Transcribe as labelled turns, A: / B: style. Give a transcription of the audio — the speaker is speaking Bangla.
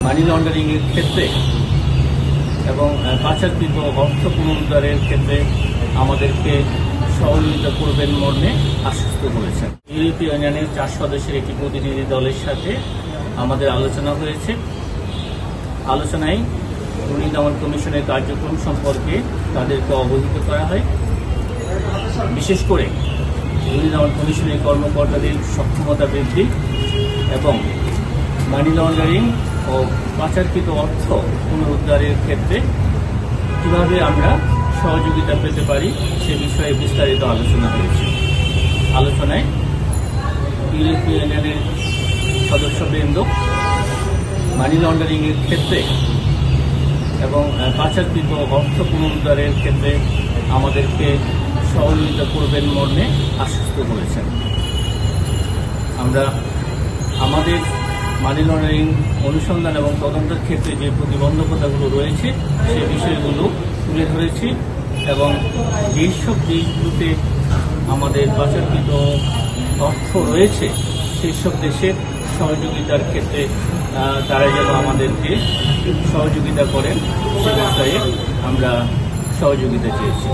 A: মানি লন্ডারিং এর ক্ষেত্রে এবং পাচারকৃত অর্থ পুনরুদ্ধারের ক্ষেত্রে আমাদেরকে সহযোগিতা করবেন মর্মে আশ্বস্ত করেছেন। ইউরোপীয় ইউনিয়নের 4 সদস্যের একটি প্রতিনিধি দলের সাথে আমাদের আলোচনা হয়েছে। আলোচনায় দুর্নীতি দমন কমিশনের কার্যক্রম সম্পর্কে তাদেরকে অবহিত করা হয়। বিশেষ করে দুর্নীতি দমন কমিশনের কর্মকর্তাদের সক্ষমতা বৃদ্ধি এবং মানি লন্ডারিং ও পাচারকৃত অর্থ পুনরুদ্ধারের ক্ষেত্রে কিভাবে আমরা সহযোগিতা পেতে পারি সে বিষয়ে বিস্তারিত আলোচনা হয়েছে। আলোচনায় ইউরোপীয় ইউনিয়নের সদস্যবৃন্দ মানি লন্ডারিং এর ক্ষেত্রে এবং পাচারকৃত অর্থ পুনরুদ্ধারের ক্ষেত্রে আমাদেরকে সহযোগিতা করবেন মর্মে আশ্বস্ত করেছেন। আমরা আমাদের মানি লন্ডারিং অনুসন্ধান এবং তদন্তের ক্ষেত্রে যে প্রতিবন্ধকতাগুলো রয়েছে সে বিষয়গুলো তুলে ধরেছি এবং যেসব দেশগুলোতে আমাদের পাচারকৃত অর্থ রয়েছে সেসব দেশের সহযোগিতার ক্ষেত্রে তারা যেন আমাদেরকে সহযোগিতা করেন সে বিষয়ে আমরা সহযোগিতা চেয়েছি।